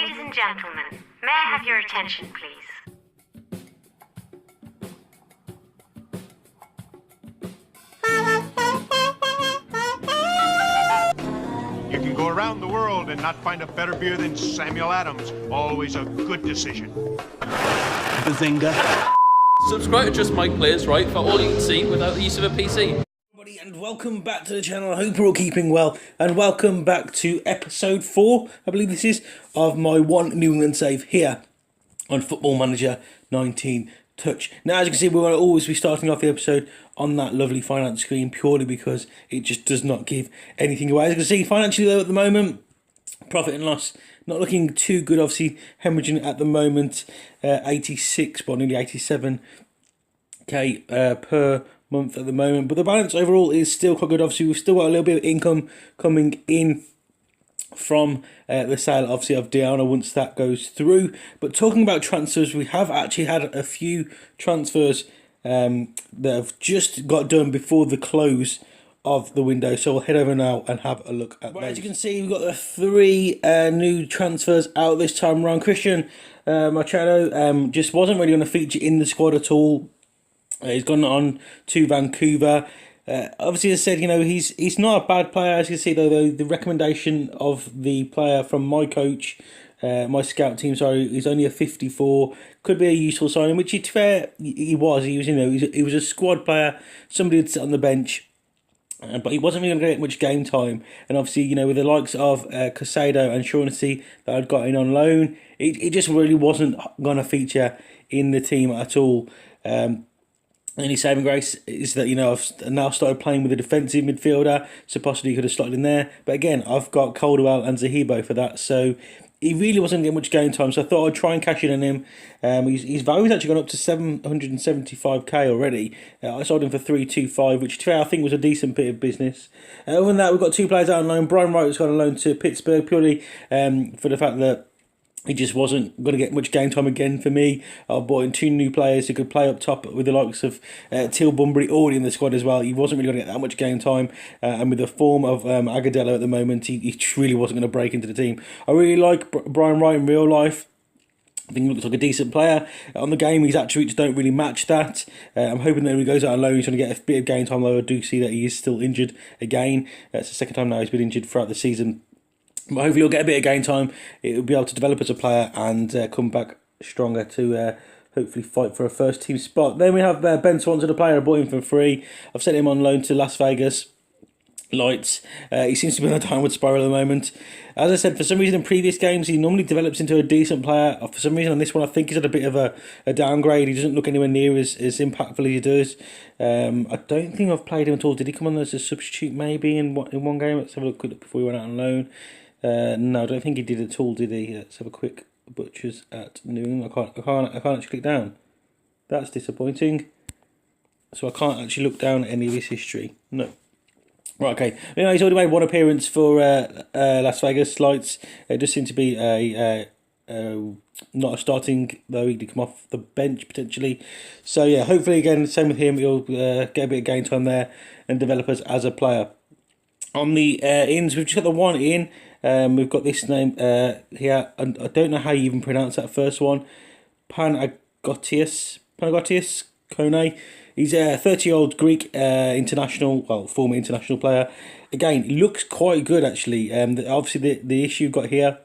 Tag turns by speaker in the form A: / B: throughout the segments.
A: Ladies and gentlemen, may I have your attention, please?
B: You can go around the world and not find a better beer than Samuel Adams. Always a good decision.
C: Bazinga.
D: Subscribe to Just M1ke Plays, right, for all you can see without the use of a PC.
E: And welcome back to the channel. I hope you're all keeping well, and welcome back to episode 4, I believe this is, of my one New England save here on Football Manager 19 Touch. Now, as you can see, we're going to always be starting off the episode on that lovely finance screen purely because it just does not give anything away. As you can see, financially though at the moment, profit and loss not looking too good. Obviously, hemorrhaging at the moment, 86, but nearly 87k per month at the moment, but the balance overall is still quite good. Obviously, we've still got a little bit of income coming in from the sale, obviously, of Diana once that goes through. But talking about transfers, we have actually had a few transfers that have just got done before the close of the window, so we'll head over now and have a look at those. As you can see, we've got the 3 new transfers out this time around. Christian Machado just wasn't really going to feature in the squad at all. He's gone on to Vancouver. Obviously, as I said, you know, he's not a bad player. As you can see, though, the recommendation of the player from my coach, my scout team, sorry, he's only a 54. Could be a useful signing, which, to be fair, he was. He was, you know, he was a squad player, somebody would sit on the bench. But he wasn't really going to get much game time. And obviously, you know, with the likes of Casado and Shaughnessy that I'd got in on loan, it just really wasn't going to feature in the team at all. Only saving grace is that, you know, I've now started playing with a defensive midfielder, so possibly he could have slotted in there. But again, I've got Caldwell and Zahibo for that, so he really wasn't getting much game time, so I thought I'd try and cash in on him. His value's actually gone up to 775k already. I sold him for 325, which I think was a decent bit of business. Other than that, we've got 2 players out on loan. Brian Wright has gone on loan to Pittsburgh purely for the fact that he just wasn't going to get much game time again for me. I bought in 2 new players who could play up top with the likes of Till Bunbury already in the squad as well. He wasn't really going to get that much game time. And with the form of Agudelo at the moment, he really wasn't going to break into the team. I really like Brian Wright in real life. I think he looks like a decent player. On the game, his attributes don't really match that. I'm hoping that when he goes out on loan, he's going to get a bit of game time, though I do see that he is still injured again. It's the second time now he's been injured throughout the season. But hopefully he'll get a bit of game time. He'll be able to develop as a player and come back stronger to hopefully fight for a first team spot. Then we have Ben Swanson, a player I bought him for free. I've sent him on loan to Las Vegas Lights. He seems to be on a downward spiral at the moment. As I said, for some reason in previous games he normally develops into a decent player. For some reason on this one I think he's at a bit of a downgrade. He doesn't look anywhere near as impactful as he does. I don't think I've played him at all. Did he come on as a substitute maybe in one game? Let's have a look before we went out on loan. No, I don't think he did at all, did he? Let's have a quick butchers at New England. I can't actually click down. That's disappointing. So I can't actually look down at any of his history. No. Right, okay. You know, he's already made 1 appearance for Las Vegas Lights. It does seem to be not a starting, though he did come off the bench potentially. So yeah, hopefully again, same with him. He'll get a bit of game time there and develop us as a player. On the ins, we've just got the 1 in. We've got this name here. I don't know how you even pronounce that first one. Panagotius Kone. He's a 30-year-old Greek international, well, former international player. Again, he looks quite good actually. Obviously, the issue you've got here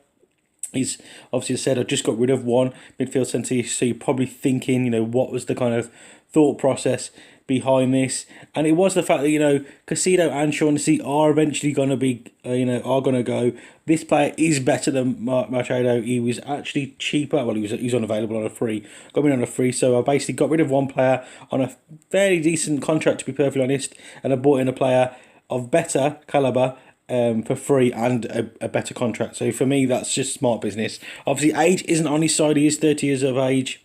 E: is, obviously, as I said, I just got rid of 1 midfield centre, so you're probably thinking, you know, what was the kind of thought process behind this? And it was the fact that, you know, Casado and Shaughnessy are eventually going to be, are going to go. This player is better than Machado. He was actually cheaper. Well, he was unavailable on a free. Got me on a free, so I basically got rid of 1 player on a fairly decent contract, to be perfectly honest, and I bought in a player of better calibre for free and a better contract. So for me, that's just smart business. Obviously, age isn't on his side. He is 30 years of age.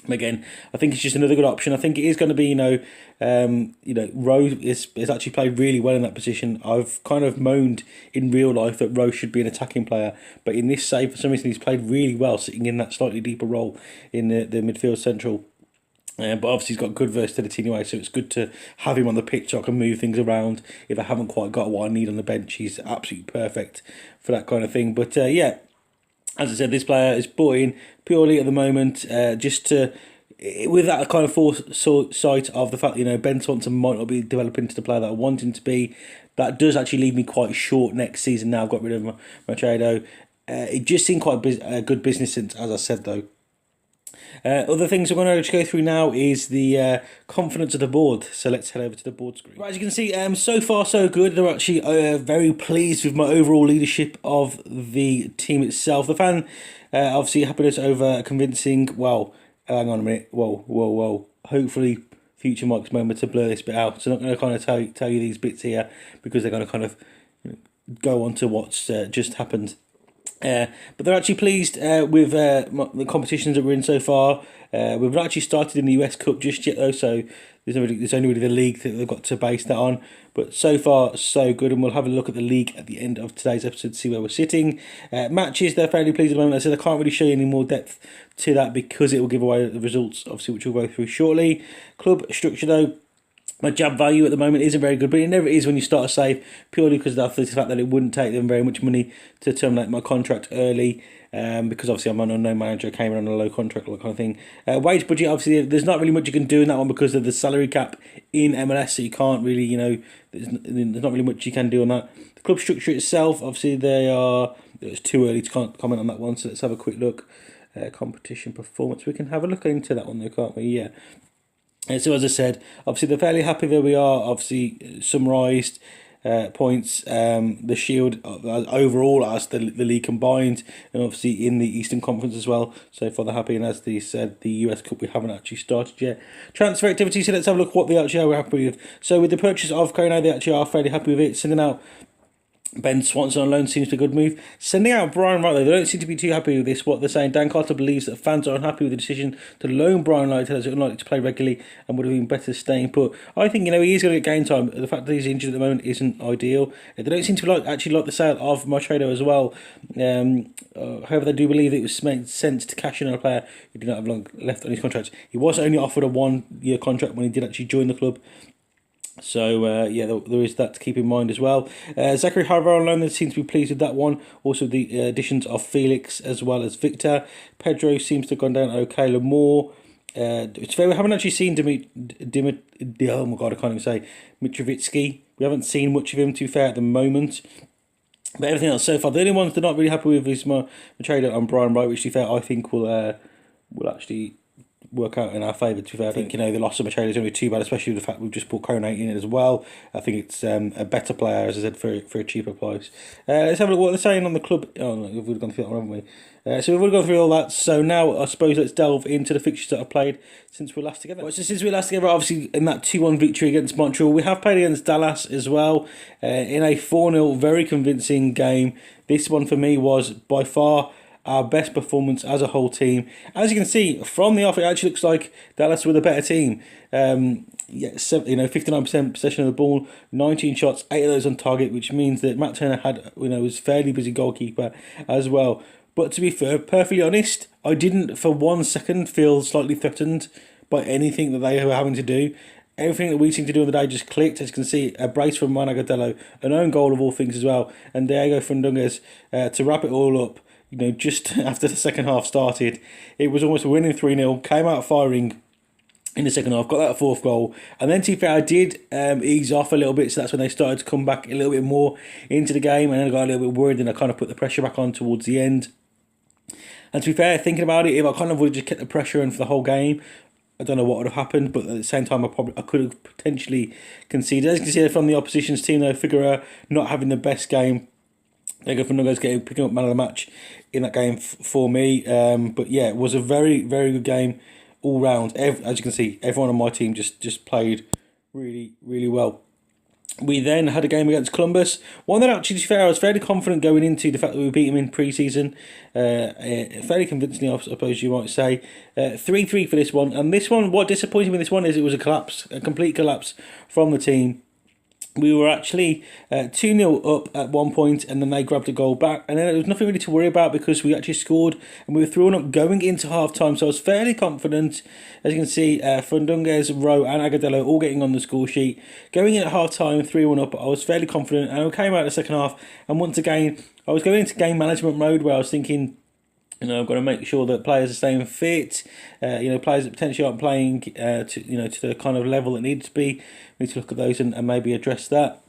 E: Again, I think it's just another good option. I think it is going to be, Rose is actually played really well in that position. I've kind of moaned in real life that Rose should be an attacking player, but in this save, for some reason, he's played really well, sitting in that slightly deeper role in the midfield central. But obviously he's got good versatility anyway, so it's good to have him on the pitch so I can move things around. If I haven't quite got what I need on the bench, he's absolutely perfect for that kind of thing. But yeah, As I said, this player is brought in purely at the moment just to, with that kind of foresight of the fact that, Ben Swanson might not be developing into the player that I want him to be. That does actually leave me quite short next season now. I've got rid of Machado. It just seemed quite a good business sense, as I said, though. Other things I'm going to go through now is the confidence of the board. So let's head over to the board screen. Right, as you can see, so far so good. They're actually very pleased with my overall leadership of the team itself. The fan obviously happiness over convincing. Well, hang on a minute. Whoa. Hopefully, future Mike's moment to blur this bit out. So I'm not going to kind of tell you these bits here because they're going to kind of go on to what's just happened. But they're actually pleased with the competitions that we're in so far. We've not actually started in the US Cup just yet, though, so there's only really the league that they've got to base that on. But so far, so good, and we'll have a look at the league at the end of today's episode to see where we're sitting. Matches, they're fairly pleased at the moment. I said I can't really show you any more depth to that because it will give away the results, obviously, which we'll go through shortly. Club structure, though. My jab value at the moment isn't very good, but it never is when you start a save, purely because of the fact that it wouldn't take them very much money to terminate my contract early, because obviously I'm an unknown manager, came in on a low contract, that kind of thing. Wage budget, obviously, there's not really much you can do in that one because of the salary cap in MLS, so you can't really, there's not really much you can do on that. The club structure itself, obviously, it's too early to comment on that one, so let's have a quick look. Competition performance, we can have a look into that one though, can't we? Yeah. So as I said, obviously they're fairly happy where we are. Obviously summarised points, the Shield overall as the league combined, and obviously in the Eastern Conference as well. So far they're happy, and as they said, the US Cup we haven't actually started yet. Transfer activity, so let's have a look at what they actually are happy with. So with the purchase of Kono, they actually are fairly happy with it. Sending out Ben Swanson on loan seems to be a good move. Sending out Brian Wright, though, they don't seem to be too happy with this. What they're saying, Dan Carter believes that fans are unhappy with the decision to loan Brian Wright as unlikely to play regularly and would have been better staying put. I think, he is going to get game time. The fact that he's injured at the moment isn't ideal. They don't seem to actually like the sale of Machado as well. However, they do believe it was made sense to cash in on a player who did not have long left on his contract. He was only offered a 1-year contract when he did actually join the club. So, there is that to keep in mind as well. Zachary Harvard on loan, they seem to be pleased with that one. Also, the additions of Felix as well as Victor. Pedro seems to have gone down okay. Lamore. It's fair, we haven't actually seen Mitrovitsky. We haven't seen much of him, to be fair, at the moment. But everything else so far, the only ones they're not really happy with is Machado and Brian Wright, which, to be fair, I think will actually work out in our favour. To be fair, I think the loss of Machado is going to be too bad, especially with the fact we've just put Konate in it as well. I think it's a better player, as I said, for a cheaper price. Let's have a look what they're saying on the club. Oh no, we've already gone through that one, haven't we? So we've already gone through all that. So now I suppose let's delve into the fixtures that I've played since we're last together. So since we last together, obviously in that 2-1 victory against Montreal, we have played against Dallas as well in a 4-0 very convincing game. This one for me was by far our best performance as a whole team. As you can see from the off, it actually looks like Dallas were the better team. 59% possession of the ball, 19 shots, 8 of those on target, which means that Matt Turner had, was fairly busy goalkeeper as well. But to be fair, perfectly honest, I didn't for 1 second feel slightly threatened by anything that they were having to do. Everything that we seemed to do on the day just clicked. As you can see, a brace from Juan Agudelo, an own goal of all things as well, and Diego Fundungas to wrap it all up. Just after the second half started, it was almost winning 3-0, came out firing in the second half, got that fourth goal, and then to be fair, I did ease off a little bit, so that's when they started to come back a little bit more into the game, and then I got a little bit worried, and I kind of put the pressure back on towards the end. And to be fair, thinking about it, if I kind of would have just kept the pressure in for the whole game, I don't know what would have happened, but at the same time, I could have potentially conceded. As you can see from the opposition's team, though, Figueroa not having the best game. Diego Fundungas picking up man of the match in that game for me. But yeah, it was a very, very good game all round. As you can see, everyone on my team just played really, really well. We then had a game against Columbus. One that actually, to be fair, I was fairly confident going into the fact that we beat him in pre-season. Fairly convincingly, I suppose you might say. 3-3 for this one. And this one, what disappointed me with this one is it was a complete collapse from the team. We were actually 2-0 up at one point, and then they grabbed a goal back, and then there was nothing really to worry about because we actually scored and we were 3-1 up going into half time. So I was fairly confident. As you can see, Fundungas, Rowe and Agudelo all getting on the score sheet. Going in at half time, 3-1 up, I was fairly confident, and I came out in the second half, and once again I was going into game management mode where I was thinking, I've got to make sure that players are staying fit. Players that potentially aren't playing to the kind of level that needs to be. We need to look at those and maybe address that.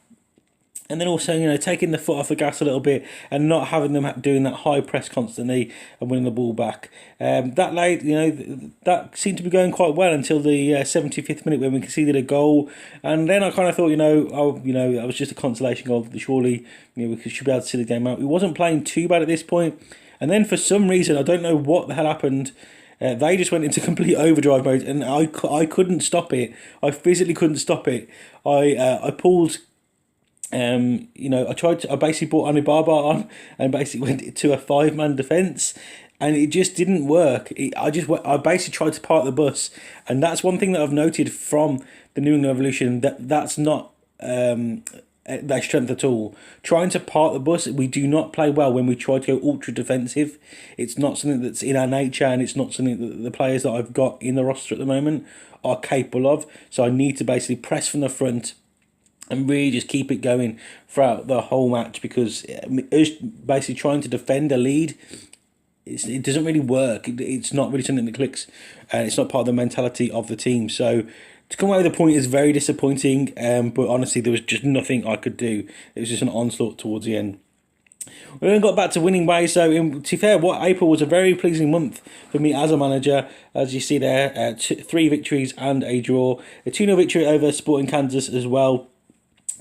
E: And then also, taking the foot off the gas a little bit and not having them doing that high press constantly and winning the ball back. That seemed to be going quite well until the 75th minute when we conceded a goal. And then I kind of thought, that was just a consolation goal. Surely, we should be able to see the game out. We wasn't playing too bad at this point. And then for some reason, I don't know what the hell happened. They just went into complete overdrive mode, and I couldn't stop it. I physically couldn't stop it. I pulled. I basically brought Anibaba on and basically went to a 5-man defence, and it just didn't work. I basically tried to park the bus, and that's one thing that I've noted from the New England Revolution, that's not their strength at all. Trying to park the bus, we do not play well when we try to go ultra defensive. It's not something that's in our nature, and it's not something that the players that I've got in the roster at the moment are capable of. So I need to basically press from the front and really just keep it going throughout the whole match, because us basically trying to defend a lead, it doesn't really work. It's not really something that clicks, and it's not part of the mentality of the team. So to come away with a point is very disappointing, but honestly, there was just nothing I could do. It was just an onslaught towards the end. We then got back to winning ways. So, to be fair, April was a very pleasing month for me as a manager. As you see there, 3 victories and a draw. A 2-0 victory over Sporting Kansas as well.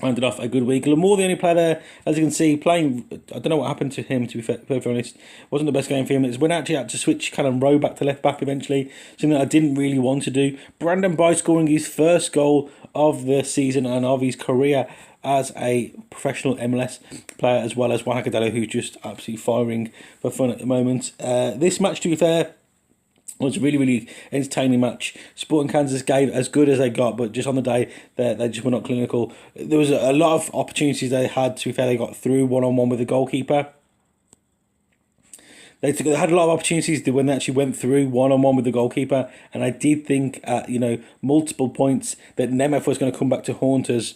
E: Rounded off a good week. Lamore, the only player there, as you can see, playing. I don't know what happened to him, to be perfectly honest. Wasn't the best game for him. It's when I actually had to switch Callum Rowe back to left back eventually. Something that I didn't really want to do. Brandon By scoring his first goal of the season and of his career as a professional MLS player, as well as Juan Hacadelo, who's just absolutely firing for fun at the moment. This match, to be fair, was a really, really entertaining match. Sporting Kansas gave as good as they got, but just on the day, they just were not clinical. There was a lot of opportunities they had. To be fair, they got through one-on-one with the goalkeeper. They had a lot of opportunities when they actually went through one-on-one with the goalkeeper, and I did think at multiple points that Nemeth was going to come back to haunt us.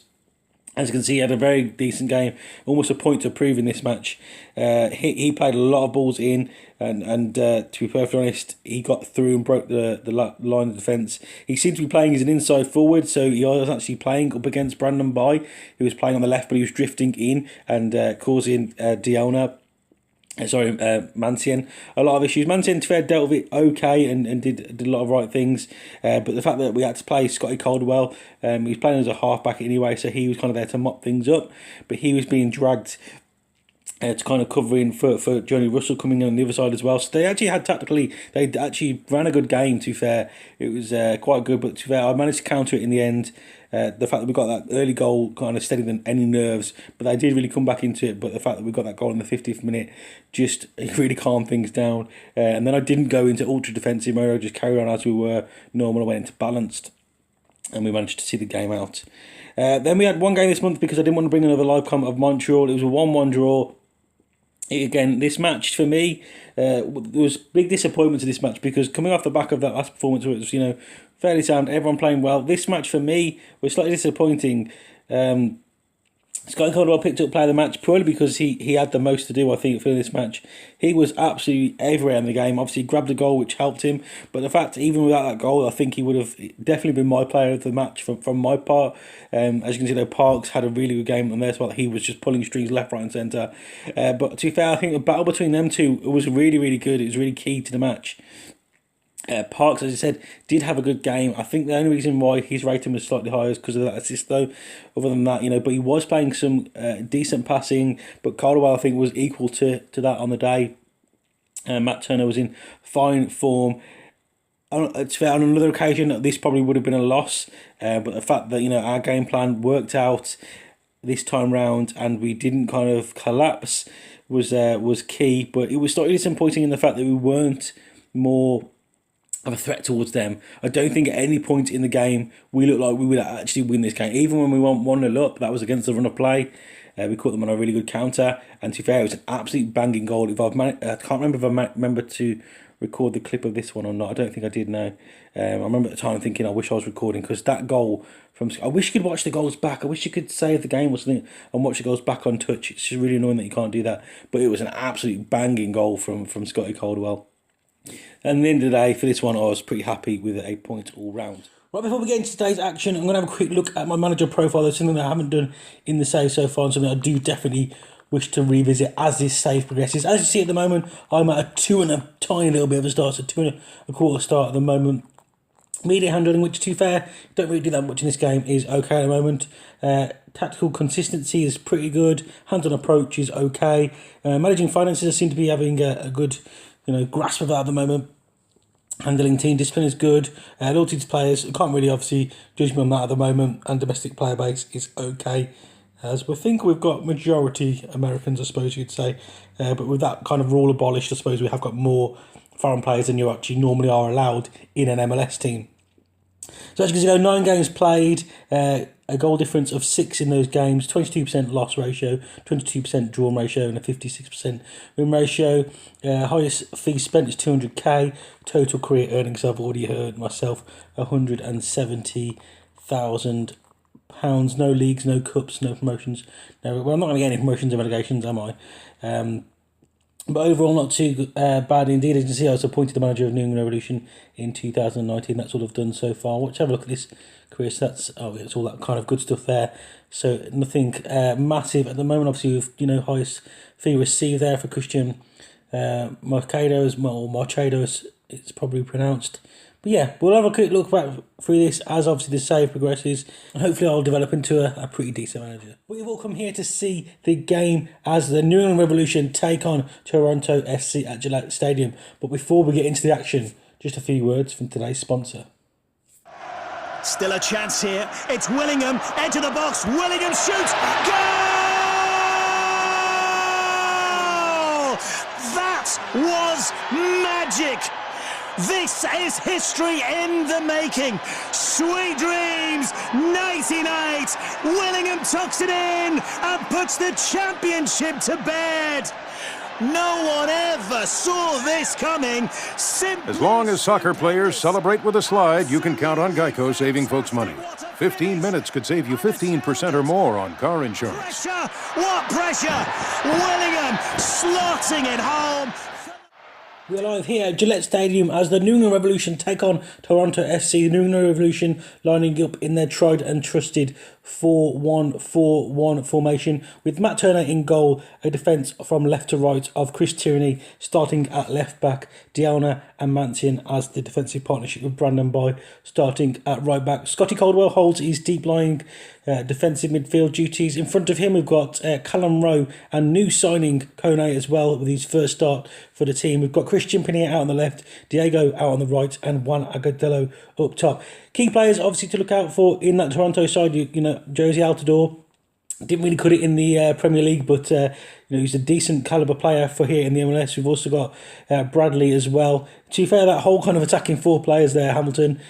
E: As you can see, he had a very decent game, almost a point to prove in this match. He played a lot of balls in, and to be perfectly honest, he got through and broke the line of defence. He seemed to be playing as an inside forward, so he was actually playing up against Brandon By, who was playing on the left, but he was drifting in and causing Mancien a lot of issues. Mancien, to be fair, dealt with it okay and did a lot of right things, but the fact that we had to play Scotty Caldwell, he was playing as a half-back anyway, so he was kind of there to mop things up, but he was being dragged to kind of cover in for Johnny Russell coming in on the other side as well. So they actually ran a good game, to be fair. It was quite good, but to be fair, I managed to counter it in the end. The fact that we got that early goal kind of steadied any nerves, but they did really come back into it. But the fact that we got that goal in the 50th minute just really calmed things down. And then I didn't go into ultra defensive mode. I just carried on as we were normal. I went into balanced, and we managed to see the game out. Then we had one game this month because I didn't want to bring another live comment of Montreal. It was a 1-1 draw. Again, this match for me, there was big disappointment to this match because coming off the back of that last performance, where it was fairly sound, everyone playing well. This match for me was slightly disappointing. Scotty Caldwell picked up player of the match purely because he had the most to do, I think, for this match. He was absolutely everywhere in the game. Obviously, he grabbed a goal, which helped him. But the fact, even without that goal, I think he would have definitely been my player of the match from my part. As you can see, though, Parks had a really good game on their spot. He was just pulling strings left, right and centre. But to be fair, I think the battle between them two was really, really good. It was really key to the match. Parks, as I said, did have a good game. I think the only reason why his rating was slightly higher is because of that assist, though. Other than that, but he was playing some decent passing. But Caldwell, I think, was equal to that on the day. Matt Turner was in fine form. It's fair, on another occasion, this probably would have been a loss. But the fact that our game plan worked out this time round and we didn't kind of collapse was key. But it was slightly disappointing in the fact that we weren't more of a threat towards them. I don't think at any point in the game we looked like we would actually win this game. Even when we won 1-0 up, that was against the run of play. We caught them on a really good counter, and to be fair, it was an absolute banging goal. If I can't remember if I remember to record the clip of this one or not. I don't think I did. No, I remember at the time thinking I wish I was recording, because that goal from, I wish you could watch the goals back. I wish you could save the game or something and watch the goals back on touch. It's just really annoying that you can't do that. But it was an absolute banging goal from Scotty Caldwell. And at the end of the day, for this one, I was pretty happy with it, 8 points all round. Right, before we get into today's action, I'm going to have a quick look at my manager profile. There's something that I haven't done in the save so far, and something I do definitely wish to revisit as this save progresses. As you see at the moment, I'm at a 2 and a tiny little bit of a start, so 2 and a quarter start at the moment. Media handling, which to be fair, don't really do that much in this game, is okay at the moment. Tactical consistency is pretty good. Hands-on approach is okay. Managing finances, I seem to be having a good, grasp of that at the moment. Handling team discipline is good. Loyalty to players, I can't really obviously judge me on that at the moment. And domestic player base is okay. As we think we've got majority Americans, I suppose you could say. But with that kind of rule abolished, I suppose we have got more foreign players than you actually normally are allowed in an MLS team. So as you can see, 9 games played, a goal difference of 6 in those games, 22% loss ratio, 22% drawn ratio, and a 56% win ratio. Highest fee spent is 200k. Total career earnings, I've already heard myself, £170,000. No leagues, no cups, no promotions. No, well, I'm not going to get any promotions or relegations, am I? But overall, not too bad indeed. As you can see, I was appointed the manager of New England Revolution in 2019. That's all I've done so far. Let's have a look at this career stats. Oh, it's all that kind of good stuff there. So nothing massive at the moment. Obviously, with highest fee received there for Christian Marchedo, it's probably pronounced. But yeah, we'll have a quick look back through this as obviously the save progresses, and hopefully I'll develop into a pretty decent manager. We've all come here to see the game as the New England Revolution take on Toronto SC at Gillette Stadium. But before we get into the action, just a few words from today's sponsor.
C: Still a chance here. It's Willingham, into the box. Willingham shoots. Goal! That was magic. This is history in the making. Sweet dreams, nighty night. Willingham tucks it in and puts the championship to bed. No one ever saw this coming.
F: As long as soccer players celebrate with a slide, you can count on Geico saving folks money. 15 minutes could save you 15% or more on car insurance.
C: Pressure! What pressure? Willingham slotting it home.
E: We're live here at Gillette Stadium as the New England Revolution take on Toronto FC. The New England Revolution lining up in their tried and trusted 4-1-4-1 formation with Matt Turner in goal, a defence from left to right of Chris Tierney starting at left back, Diana and Mansion as the defensive partnership with Brandon Boy starting at right back. Scotty Caldwell holds his deep lying defensive midfield duties. In front of him we've got Callum Rowe and new signing Kone as well with his first start for the team. We've got Christian Pinea out on the left, Diego out on the right, and Juan Agadello up top. Key players obviously to look out for in that Toronto side, you know, Josie Altidore didn't really cut it in the Premier League, but he's a decent calibre player for here in the MLS. We've also got Bradley as well. To be fair, that whole kind of attacking 4 players there, Hamilton,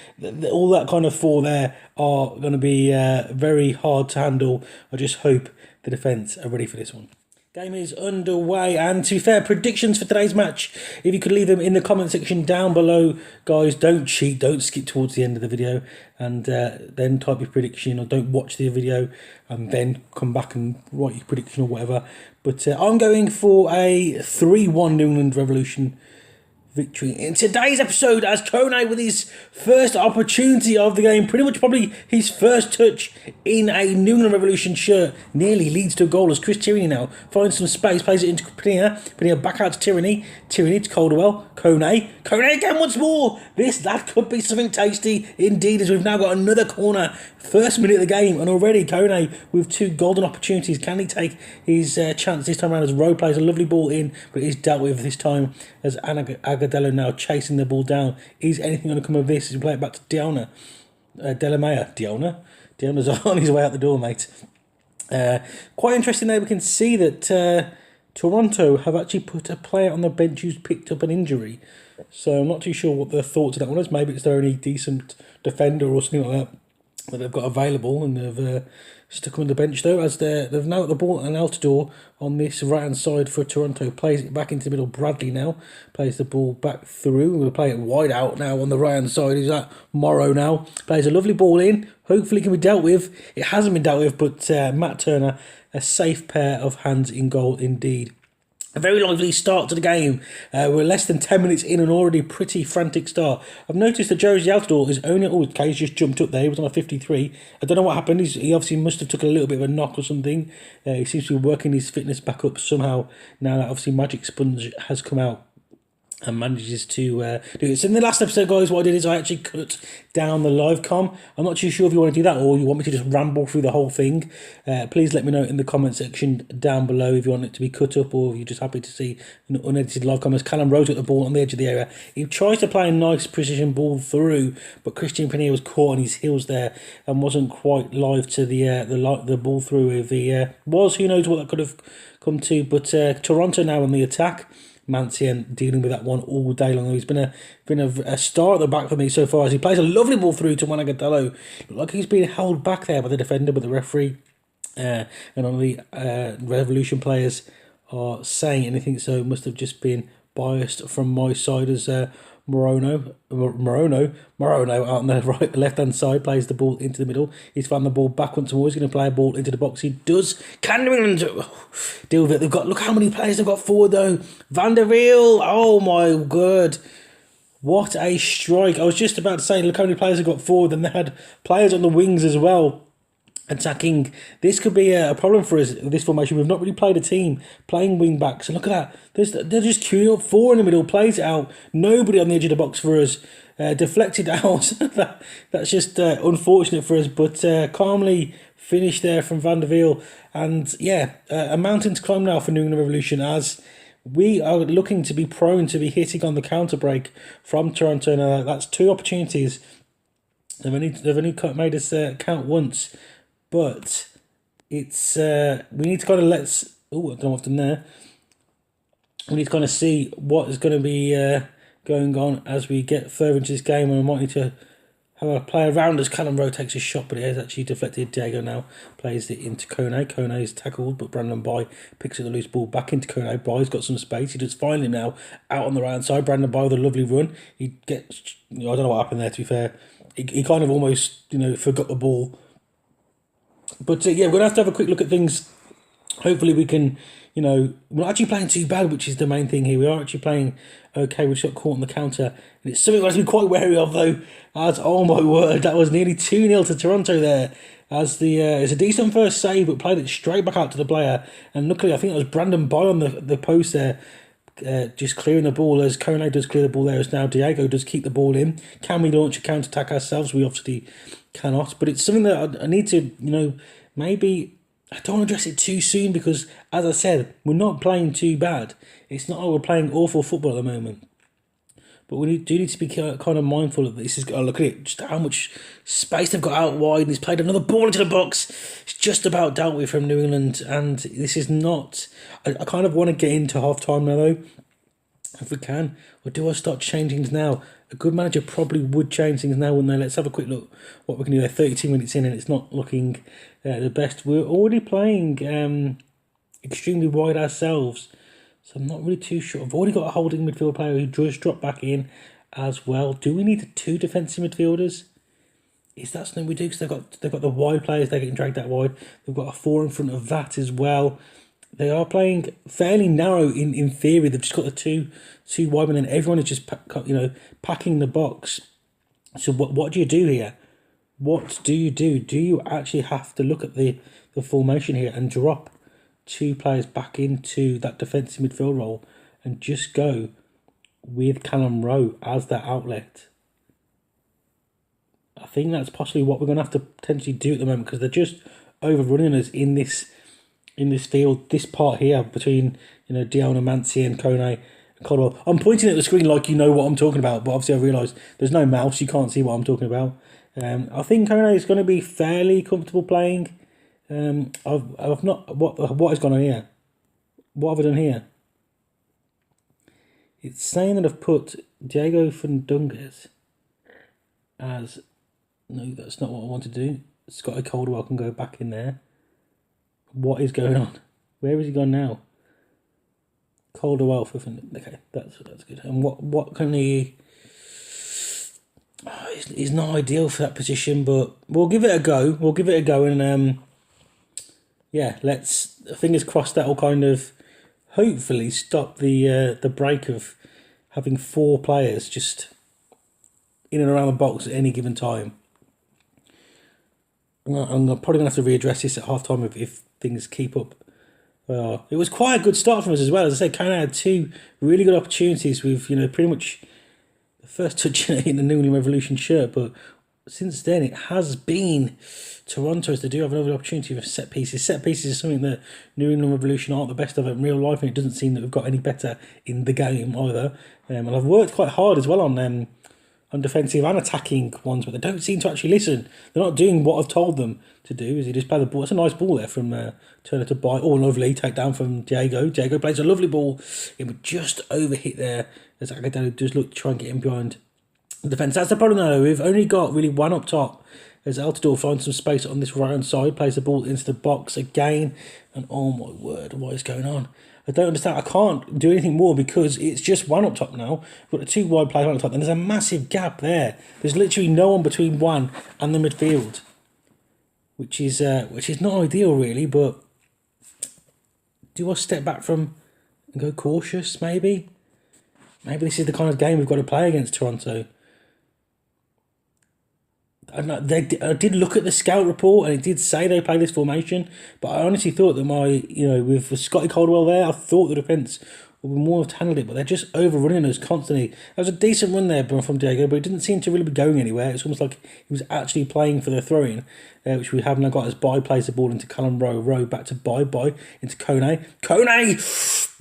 E: all that kind of 4 there are going to be very hard to handle. I just hope the defence are ready for this one. Game is underway, and to be fair, predictions for today's match, if you could leave them in the comment section down below, guys. Don't cheat, don't skip towards the end of the video and then type your prediction, or don't watch the video and then come back and write your prediction or whatever. But I'm going for a 3-1 New England Revolution victory in today's episode, as Kone, with his first opportunity of the game, pretty much probably his first touch in a New England Revolution shirt, nearly leads to a goal as Chris Tierney now finds some space, plays it into Pinea back out to Tierney to Caldwell, Kone again once more. That could be something tasty indeed, as we've now got another corner. First minute of the game, and already Kone with 2 golden opportunities. Can he take his chance this time around, as Rowe plays a lovely ball in, but it is dealt with this time as Agadello now chasing the ball down. Is anything going to come of this? As we play it back to Diana. Diana's on his way out the door, mate. Quite interesting there. We can see that Toronto have actually put a player on the bench who's picked up an injury. So I'm not too sure what their thoughts of that one is. Maybe it's their only decent defender or something like that. that they've got available, and they've stuck them on the bench though, as they've now got the ball and Altidore on this right hand side for Toronto. Plays it back into the middle. Bradley now plays the ball back through. We'll play it wide out now on the right hand side. Is that Morrow now? Plays a lovely ball in. Hopefully it can be dealt with. It hasn't been dealt with, but Matt Turner, a safe pair of hands in goal indeed. A very lively start to the game. We're less than 10 minutes in and already pretty frantic start. I've noticed that Josie Altidore is only... Oh, Kay's just jumped up there. He was on a 53. I don't know what happened. He obviously must have took a little bit of a knock or something. He seems to be working his fitness back up somehow now that obviously Magic Sponge has come out and manages to do it. So in the last episode, guys, what I did is I actually cut down the live com. I'm not too sure if you want to do that or you want me to just ramble through the whole thing. Please let me know in the comment section down below if you want it to be cut up or if you're just happy to see an unedited live com. As Callum Rose at the ball on the edge of the area. He tries to play a nice precision ball through, but Christian Panier was caught on his heels there and wasn't quite live to the ball through. If he was, who knows what that could have come to. But Toronto now on the attack. Mancien dealing with that one all day long. He's been a star at the back for me so far as he plays a lovely ball through to Wanagadello. Looked like he's being held back there by the defender, but the referee and on the Revolution players are saying anything, so it must have just been biased from my side as Morono out on the left hand side plays the ball into the middle. He's found the ball back once more. He's going to play a ball into the box. He does. Can New England deal with it? They've got, look how many players they've got forward though. Van der Wiel, oh my god, what a strike! I was just about to say, look how many players they've got forward, and they had players on the wings as well. Attacking, this could be a problem for us. This formation, we've not really played a team playing wing backs, and look at that. They're just queuing up four in the middle, plays it out. Nobody on the edge of the box for us. Deflected out. That's just unfortunate for us, but calmly finished there from Van der Wiel. And yeah, a mountain to climb now for New England Revolution as we are looking to be prone to be hitting on the counter break from Toronto. Now that's two opportunities. They've only made us count once. But it's we need to kind of I don't know what's in there. We need to kind of see what is going to be going on as we get further into this game, and I might need to have a play around as Callum Rowe takes a shot, but it has actually deflected. Diego now plays it into Kone. Kone is tackled, but Brandon Bai picks up the loose ball back into Kone. Bai's got some space. He does finally now out on the right hand side. Brandon Bai with a lovely run. He gets, I don't know what happened there, to be fair. He kind of almost, forgot the ball. But yeah, we're going to have a quick look at things. Hopefully we can, we're not actually playing too bad, which is the main thing here. We are actually playing okay. We just got caught on the counter. And it's something I have to be quite wary of, though. As, oh my word, that was nearly 2-0 to Toronto there. As it's a decent first save, but played it straight back out to the player. And luckily, I think it was Brandon Bai on the post there. Just clearing the ball as Kone does clear the ball there. As now Diego does keep the ball in. Can we launch a counter-attack ourselves? We obviously cannot. But it's something that I need to, maybe... I don't want to address it too soon because, as I said, we're not playing too bad. It's not like we're playing awful football at the moment. But we do need to be kind of mindful of this. Look at it, just how much space they've got out wide, and he's played another ball into the box. It's just about dealt with from New England, and this is not... I kind of want to get into half-time now, though, if we can. Or do I start changing things now? A good manager probably would change things now, wouldn't they? Let's have a quick look what we can do there. 32 minutes in, and it's not looking the best. We're already playing extremely wide ourselves, so I'm not really too sure. I've already got a holding midfield player who just dropped back in as well. Do we need two defensive midfielders? Is that something we do? Because they've got the wide players, they're getting dragged that wide. They've got a four in front of that as well. They are playing fairly narrow in theory. They've just got the two wide, and then everyone is just packing the box. So what do you do here? What do you do? Do you actually have to look at the formation here and drop two players back into that defensive midfield role and just go with Callum Rowe as that outlet? I think that's possibly what we're going to have to potentially do at the moment because they're just overrunning us in this field, this part here between Dion and Mancy and Kone and Caldwell. I'm pointing at the screen like you know what I'm talking about, but obviously I realise there's no mouse, you can't see what I'm talking about. I think Kone is going to be fairly comfortable playing. I've not what has gone on here? What have I done here? It's saying that I've put Diego Fundungas as No, that's not what I want to do. Scotty Caldwell can go back in there. What is going on? Where has he gone now? Caldwell for... Okay, that's good. And what can he... Oh, he's not ideal for that position, but we'll give it a go. We'll give it a go, and yeah, let's... Fingers crossed that will kind of hopefully stop the break of having 4 players just in and around the box at any given time. I'm probably going to have to readdress this at half-time if things keep up. It was quite a good start from us as well. As I said, Kane had 2 really good opportunities with, pretty much the first touch in the New England Revolution shirt. But since then, it has been Toronto's. They do have another opportunity for set pieces. Set pieces is something that New England Revolution aren't the best of in real life, and it doesn't seem that we've got any better in the game either. And I've worked quite hard as well on defensive and attacking ones, but they don't seem to actually listen. They're not doing what I've told them to do. Is they just play the ball? It's a nice ball there from Turner to Bay. Oh, lovely take down from Diego. Diego plays a lovely ball. It would just overhit there as Agudelo does look to try and get him behind the defence. That's the problem though. We've only got really one up top as Altidore finds some space on this right hand side, plays the ball into the box again, and oh my word, what is going on? I don't understand. I can't do anything more because it's just one up top now. We've got the 2 wide players on top, and there's a massive gap there. There's literally no one between one and the midfield, which is not ideal really. But do I step back from and go cautious? Maybe this is the kind of game we've got to play against Toronto. I did look at the scout report and it did say they play this formation, but I honestly thought that with Scotty Caldwell there, I thought the defence would be more to handle it, but they're just overrunning us constantly. That was a decent run there from Diego, but it didn't seem to really be going anywhere. It's almost like he was actually playing for the throw-in, which we have now got as Bay plays the ball into Callum Rowe back to Bay into Kone.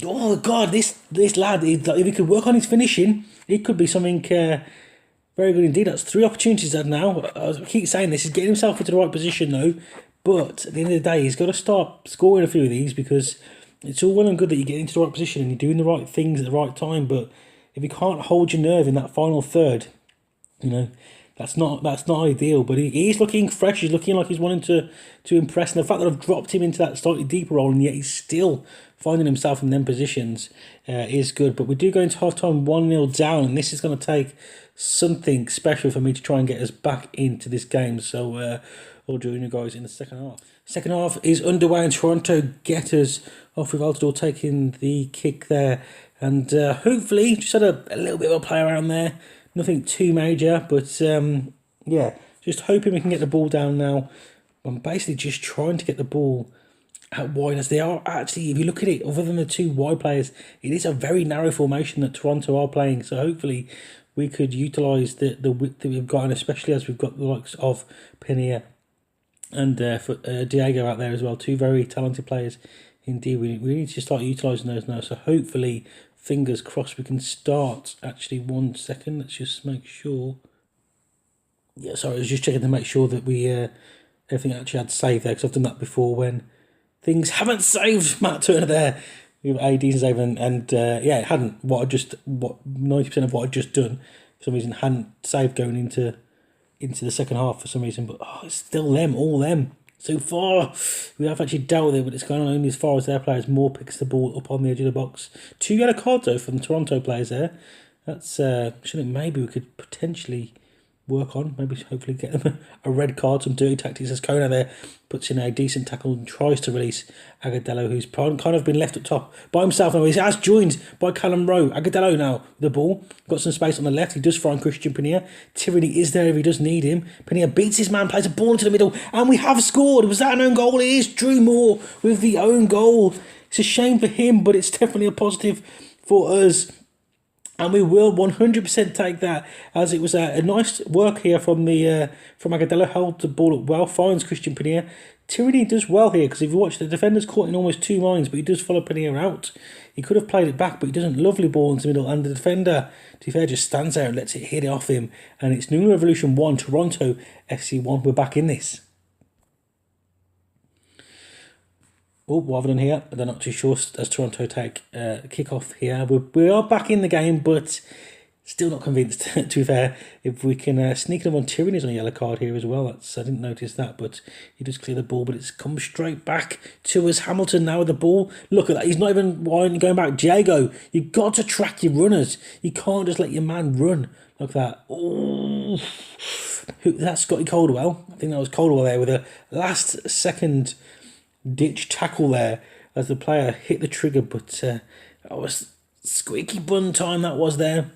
E: Oh God, this lad, if he could work on his finishing, it could be something... very good indeed. That's 3 opportunities had now. I keep saying this. He's getting himself into the right position though. But at the end of the day, he's got to start scoring a few of these, because it's all well and good that you get into the right position and you're doing the right things at the right time. But if you can't hold your nerve in that final third, that's not ideal. But he's looking fresh. He's looking like he's wanting to impress. And the fact that I've dropped him into that slightly deeper role and yet he's still finding himself in them positions is good. But we do go into half-time 1-0 down, and this is going to take something special for me to try and get us back into this game. So I'll join you guys in the second half. Second half is underway and Toronto get us off with Altidore taking the kick there. And hopefully just had a little bit of a play around there. Nothing too major, but yeah, just hoping we can get the ball down now. I'm basically just trying to get the ball out wide, as they are actually, if you look at it, other than the 2 wide players, it is a very narrow formation that Toronto are playing. So hopefully we could utilise the width that we've got, and especially as we've got the likes of Pena and Diego out there as well. 2 very talented players indeed. We need to start utilising those now. So hopefully, fingers crossed, we can start. Actually, 1 second. Let's just make sure. Yeah, sorry, I was just checking to make sure that we everything actually had saved there, because I've done that before when things haven't saved. Matt Turner there with a decent save, and yeah, it hadn't. 90% of what I'd just done for some reason hadn't saved going into the second half for some reason. But it's still them, all them. So far, we have actually dealt with it, but it's going on only as far as their players. Moore picks the ball up on the edge of the box. 2 yellow cards though from the Toronto players there. That's something maybe we could potentially work on. Maybe hopefully get them a red card, some dirty tactics, as Kona there puts in a decent tackle and tries to release Agudelo, who's kind of been left up top by himself now. He's as joined by Callum Rowe. Agudelo now with the ball, got some space on the left. He does find Christian Pena. Tierney is there if he does need him. Pena beats his man, plays a ball into the middle, and we have scored. Was that an own goal? It is Drew Moore with the own goal. It's a shame for him, but it's definitely a positive for us. And we will 100% take that, as it was a nice work here from Agudelo. Held the ball up well, finds Christian Pena. Tierney does well here, because if you watch, the defender's caught in almost 2 minds, but he does follow Pena out. He could have played it back, but he doesn't. Lovely ball into the middle, and the defender, to be fair, just stands there and lets it hit it off him. And it's New England Revolution 1, Toronto FC 1. We're back in this. Oh, what have I done here? They're not too sure as Toronto take kick-off here. We are back in the game, but Still not convinced, to be fair, if we can sneak them on Tyranny's on a yellow card here as well. I didn't notice that, but he does clear the ball, but it's come straight back to us. Hamilton now with the ball. Look at that, he's not even going back. Diego, you've got to track your runners. You can't just let your man run like that. Oh, that's Scotty Caldwell. I think that was Caldwell there with a last second ditch tackle there as the player hit the trigger, but that was squeaky bun time that was there.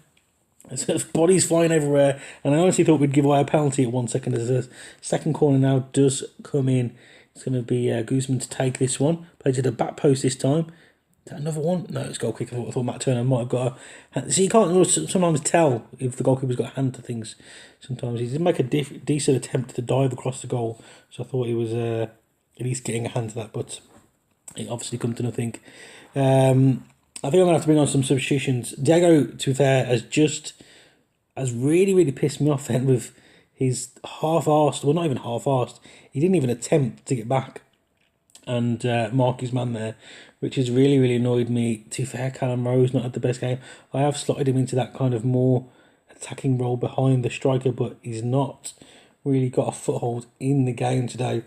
E: Bodies flying everywhere, and I honestly thought we'd give away a penalty at 1 second as the second corner now does come in. It's going to be Guzman to take this one. Plays to the back post this time. Is that another one? No, it's goal kick. I thought Matt Turner might have got a... See, you can't sometimes tell if the goalkeeper's got a hand to things. Sometimes he did make a decent attempt to dive across the goal, so I thought he was at least getting a hand to that, but it obviously come to nothing. I think I'm going to have to bring on some substitutions. Diego, to be fair, has really, really pissed me off then with his half-arsed, well, not even half-arsed, he didn't even attempt to get back and mark his man there, which has really, really annoyed me. To be fair, Callum Rowe's not had the best game. I have slotted him into that kind of more attacking role behind the striker, but he's not really got a foothold in the game today.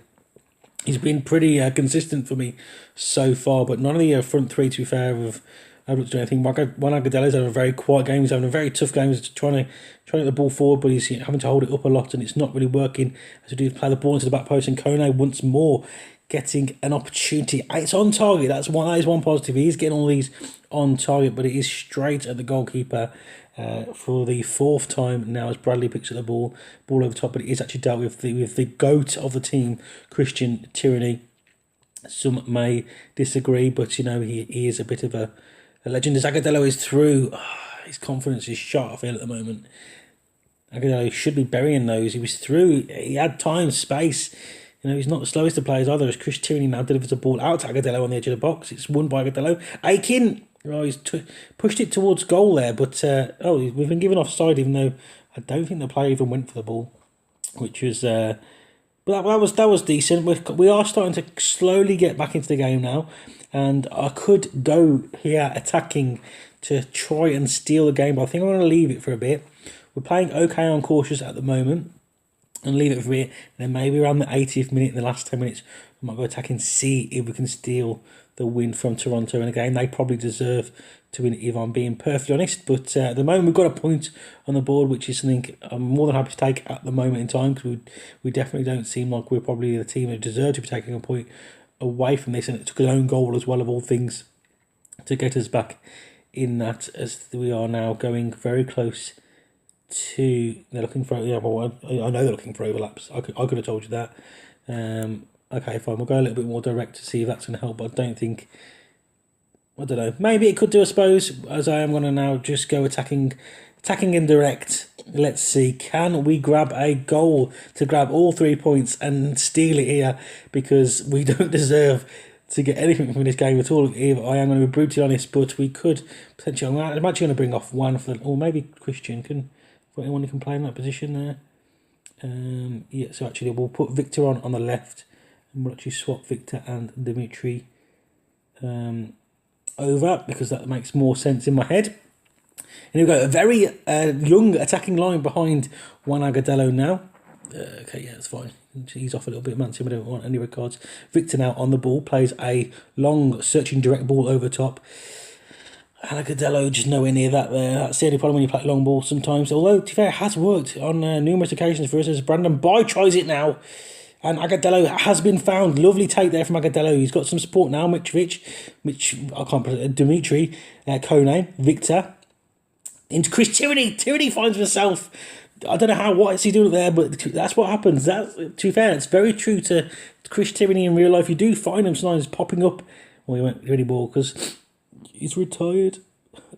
E: He's been pretty consistent for me so far, but none of the front three, to be fair, have able to do anything. Juan Agadella's having a very quiet game. He's having a very tough game. He's trying to get the ball forward, but he's having to hold it up a lot, and it's not really working. As we do play the ball into the back post, and Kone once more getting an opportunity. It's on target. That is one positive. He is getting all these on target, but it is straight at the goalkeeper for the fourth time now as Bradley picks up the ball over top, but it is actually dealt with the GOAT of the team, Christian Tyranny. Some may disagree, but he is a bit of a legend. As Agudelo is through, his confidence is shot, I feel, at the moment. Agudelo should be burying those. He was through. He had time, space. He's not the slowest of players either, as Chris Tyranny now delivers the ball out to Agudelo on the edge of the box. It's won by Agudelo. Aiken, he's pushed it towards goal there, but we've been given offside, even though I don't think the player even went for the ball, which was... But that was decent. We are starting to slowly get back into the game now, and I could go here attacking to try and steal the game, but I think I'm going to leave it for a bit. We're playing okay on cautious at the moment, and leave it for a bit. And then maybe around the 80th minute, in the last 10 minutes, we might go attacking, see if we can steal the win from Toronto. And again, they probably deserve to win, if I'm being perfectly honest. But at the moment, we've got a point on the board, which is something I'm more than happy to take at the moment in time, because we definitely don't seem like we're probably the team that deserve to be taking a point away from this. And it took his own goal as well, of all things, to get us back in that, as we are now going very close to... They're looking for... Yeah, well, I know they're looking for overlaps. I could have told you that. Okay, fine. We'll go a little bit more direct to see if that's going to help, but I don't think... I don't know. Maybe it could do, I suppose, as I am going to now just go attacking indirect. Let's see. Can we grab a goal to grab all 3 points and steal it here? Because we don't deserve to get anything from this game at all. I am going to be brutally honest, but we could potentially... I'm actually going to bring off one for... Or maybe Christian can... Anyone who can play in that position there. Yeah, so actually we'll put Victor on the left, and we'll actually swap Victor and Dimitri over, because that makes more sense in my head. And we've got a very young attacking line behind Juan Agudelo now. Okay, yeah, that's fine. He's off a little bit, man, so we don't want any red cards. Victor now on the ball, plays a long searching direct ball over top. And Agudelo just nowhere near that there. That's the only problem when you play long ball sometimes. Although, to be fair, it has worked on numerous occasions for us, as Brandon Boy tries it now. And Agudelo has been found. Lovely take there from Agudelo. He's got some support now. Dimitri, Kone, Victor. Into Chris Tyranny. Tyranny finds himself. I don't know what is he doing there, but that's what happens. To be fair, it's very true to Chris Tyranny in real life. You do find him sometimes popping up. Well, he went really ball because... He's retired.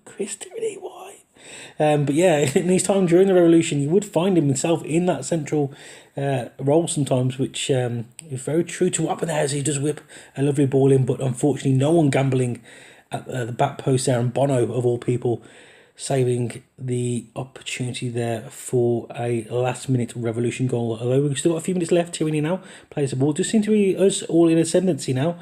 E: Chris Tyranny, why? But yeah, in his time during the Revolution, you would find himself in that central role sometimes, which is very true to what happened there, as he does whip a lovely ball in, but unfortunately no one gambling at the back post there, and Bono, of all people, saving the opportunity there for a last-minute Revolution goal. Although we've still got a few minutes left, Tyranny now plays the ball. Just seem to be us all in ascendancy now.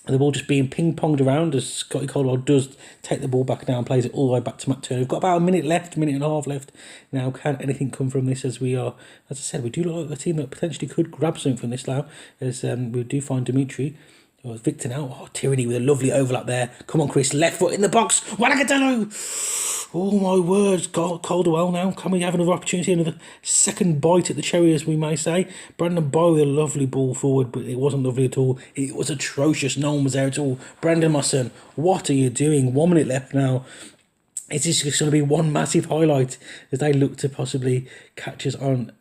E: And the ball just being ping-ponged around as Scotty Caldwell does take the ball back now and plays it all the way back to Matt Turner. We've got about a minute left, minute and a half left. Now, can anything come from this as we are, as I said, we do look like a team that potentially could grab something from this now, as we do find Dimitri. Oh, Victor now. Oh, Tyranny with a lovely overlap there. Come on, Chris. Left foot in the box. Wanagadelo. Oh, my words. Caldwell now. Can we have another opportunity? Another second bite at the cherry, as we may say. Brandon Boy with a lovely ball forward, but it wasn't lovely at all. It was atrocious. No one was there at all. Brandon, my son, what are you doing? 1 minute left now. Is this just going to be one massive highlight as they look to possibly catch us on...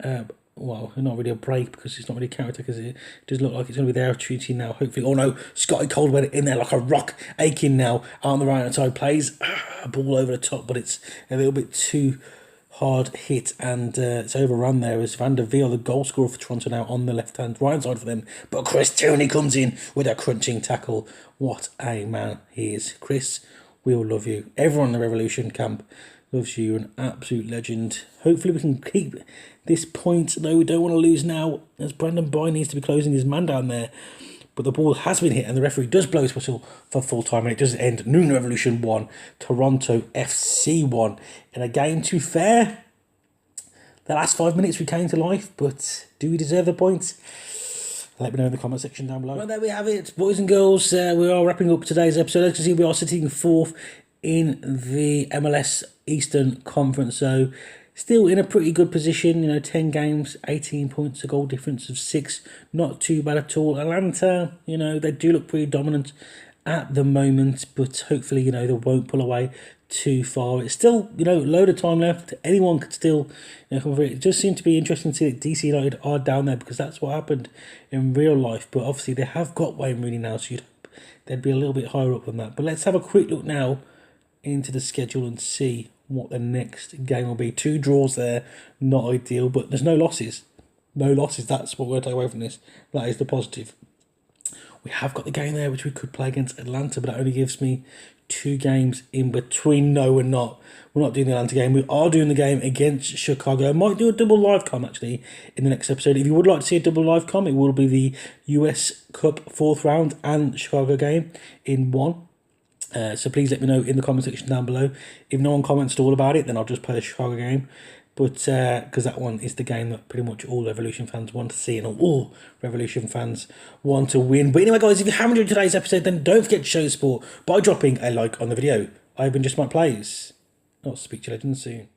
E: well, not really a break because it's not really a counter because it does look like it's going to be their opportunity now, hopefully. Oh no, Scotty Caldwell in there like a rock, aching now on the right hand side, plays a ball over the top, but it's a little bit too hard hit and it's overrun there as Van der Veer, the goal scorer for Toronto, now on the left hand right side for them. But Chris Tierney comes in with a crunching tackle. What a man he is. Chris, we all love you. Everyone in the Revolution camp loves you, an absolute legend. Hopefully we can keep this point, though we don't want to lose now, as Brandon Boy needs to be closing his man down there. But the ball has been hit, and the referee does blow his whistle for full time, and it does end Noon Revolution 1, Toronto FC 1. In a game, to be fair, the last 5 minutes we came to life, but do we deserve the points? Let me know in the comment section down below. Well, there we have it, boys and girls. We are wrapping up today's episode. As you can see, we are sitting fourth in the MLS Eastern Conference, so still in a pretty good position. 10 games, 18 points, a goal difference of 6, not too bad at all. Atlanta, they do look pretty dominant at the moment, but hopefully, they won't pull away too far. It's still, load of time left. Anyone could still, come over. It just seems to be interesting to see that DC United are down there because that's what happened in real life. But obviously, they have got Wayne Rooney now, so they'd be a little bit higher up than that. But let's have a quick look now into the schedule and see what the next game will be. 2 draws there, not ideal, but there's no losses. No losses, that's what we're going to take away from this. That is the positive. We have got the game there which we could play against Atlanta, but that only gives me 2 games in between. No, we're not. We're not doing the Atlanta game. We are doing the game against Chicago. I might do a double live com actually in the next episode. If you would like to see a double live com, it will be the US Cup 4th round and Chicago game in one. So please let me know in the comment section down below. If no one comments at all about it, then I'll just play the Chicago game. But because that one is the game that pretty much all Revolution fans want to see and all Revolution fans want to win. But anyway, guys, if you haven't enjoyed today's episode, then don't forget to show your support by dropping a like on the video. I've been Just M1ke Plays. I'll speak to you legends soon.